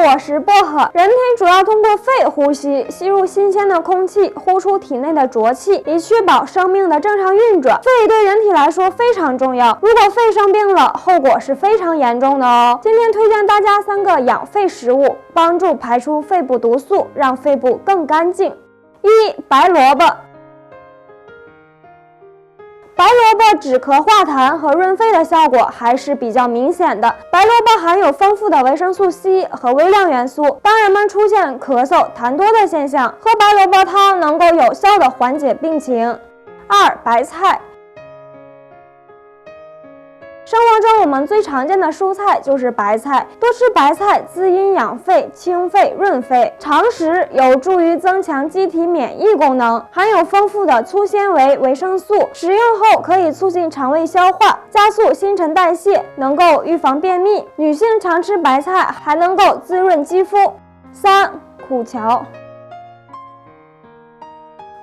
我食薄荷。人体主要通过肺呼吸，吸入新鲜的空气，呼出体内的浊气，以确保生命的正常运转。肺对人体来说非常重要，如果肺生病了，后果是非常严重的哦。今天推荐大家3个养肺食物，帮助排出肺部毒素，让肺部更干净。1. 白萝卜。白萝卜止咳化痰和润肺的效果还是比较明显的。白萝卜含有丰富的维生素 C 和微量元素，当人们出现咳嗽、痰多的现象，喝白萝卜汤能够有效地缓解病情。2. 白菜。生活中我们最常见的蔬菜就是白菜，多吃白菜滋阴养肺、清肺润肺，常食有助于增强机体免疫功能，含有丰富的粗纤维、维生素，食用后可以促进肠胃消化，加速新陈代谢，能够预防便秘。女性常吃白菜还能够滋润肌肤。3. 苦荞。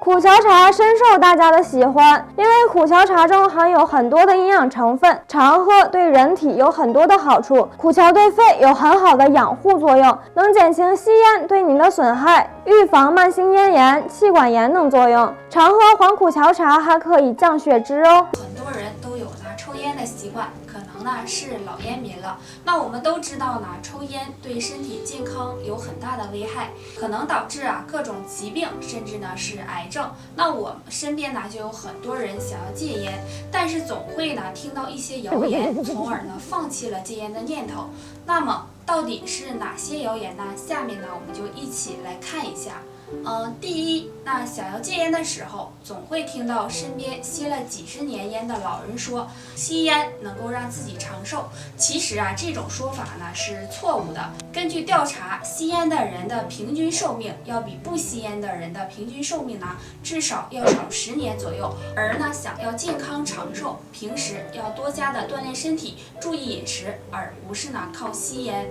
苦荞茶深受大家的喜欢，因为苦荞茶中含有很多的营养成分，常喝对人体有很多的好处。苦荞对肺有很好的养护作用，能减轻吸烟对你的损害，预防慢性咽炎、气管炎等作用。常喝黄苦荞茶还可以降血脂哦。很多人都有抽烟的习惯，可能是老烟民了。那我们都知道抽烟对身体健康有很大的危害，可能导致各种疾病，甚至是癌症。那我身边就有很多人想要戒烟，但是总会听到一些谣言，从而放弃了戒烟的念头。那么到底是哪些谣言呢？下面我们就一起来看一下。第一，想要戒烟的时候，总会听到身边吸了几十年烟的老人说，吸烟能够让自己长寿。其实这种说法是错误的。根据调查，吸烟的人的平均寿命要比不吸烟的人的平均寿命至少要少10年左右。而想要健康长寿，平时要多加的锻炼身体，注意饮食，而不是靠吸烟。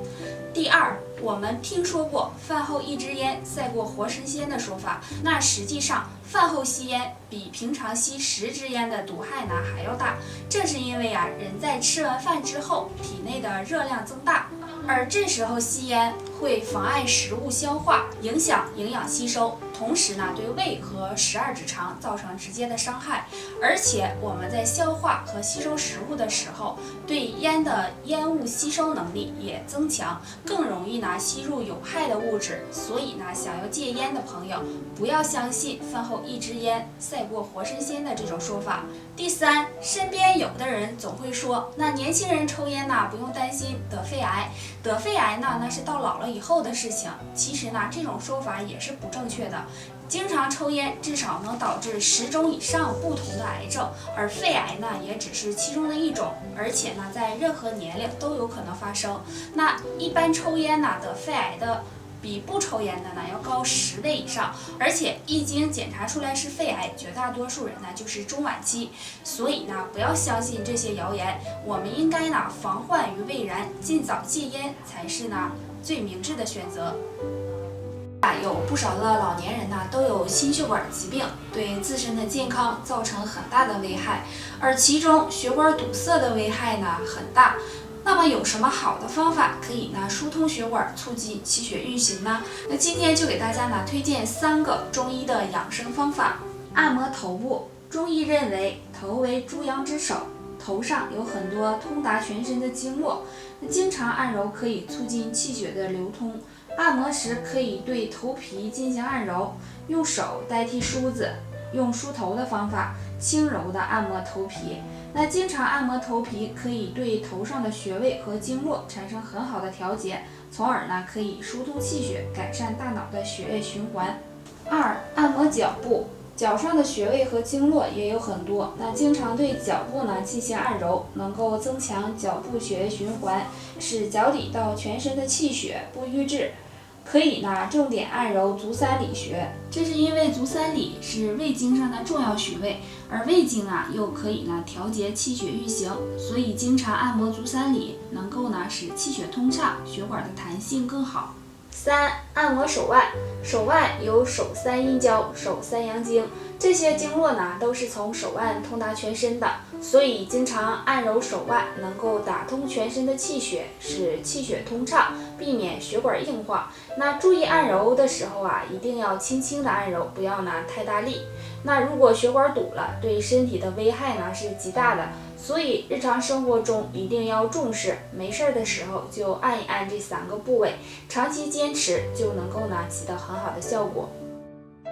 第二，我们听说过饭后1支烟赛过活神仙的说法，那实际上饭后吸烟比平常吸10支烟的毒害还要大。这是因为人在吃完饭之后，体内的热量增大，而这时候吸烟会妨碍食物消化，影响营养吸收，同时对胃和12指肠造成直接的伤害。而且我们在消化和吸收食物的时候，对烟的烟雾吸收能力也增强，更容易吸入有害的物质。所以想要戒烟的朋友，不要相信饭后1支烟赛过活神仙的这种说法。第三，身边有的人总会说，年轻人抽烟不用担心得肺癌，得肺癌那是到老了以后的事情。其实这种说法也是不正确的。经常抽烟至少能导致10种以上不同的癌症，而肺癌也只是其中的一种，而且在任何年龄都有可能发生。那一般抽烟得肺癌的比不抽烟的要高10倍以上，而且一经检查出来是肺癌，绝大多数人就是中晚期。所以不要相信这些谣言，我们应该防患于未然，尽早戒烟才是最明智的选择。有不少的老年人都有心血管疾病，对自身的健康造成很大的危害，而其中血管堵塞的危害很大。那么有什么好的方法可以疏通血管，促进气血运行呢？那今天就给大家推荐3个中医的养生方法。按摩头部，中医认为头为诸阳之首，头上有很多通达全身的经络，经常按揉可以促进气血的流通。按摩时可以对头皮进行按揉，用手代替梳子，用梳头的方法轻柔地按摩头皮。那经常按摩头皮可以对头上的穴位和经络产生很好的调节，从而可以疏通气血，改善大脑的血液循环。2. 按摩脚部，脚上的穴位和经络也有很多，经常对脚部进行按揉，能够增强脚部血液循环，使脚底到全身的气血不瘀滞。可以重点按揉足三里穴，这是因为足三里是胃经上的重要穴位，而胃经又可以调节气血运行，所以经常按摩足三里能够使气血通畅，血管的弹性更好。3. 按摩手腕，手腕有手三阴交、手三阳经，这些经络都是从手腕通达全身的，所以经常按揉手腕能够打通全身的气血，使气血通畅，避免血管硬化。那注意按揉的时候啊，一定要轻轻的按揉，不要拿太大力。那如果血管堵了，对身体的危害呢是极大的，所以日常生活中一定要重视，没事的时候就按一按这3个部位，长期坚持就能够起到很好的效果。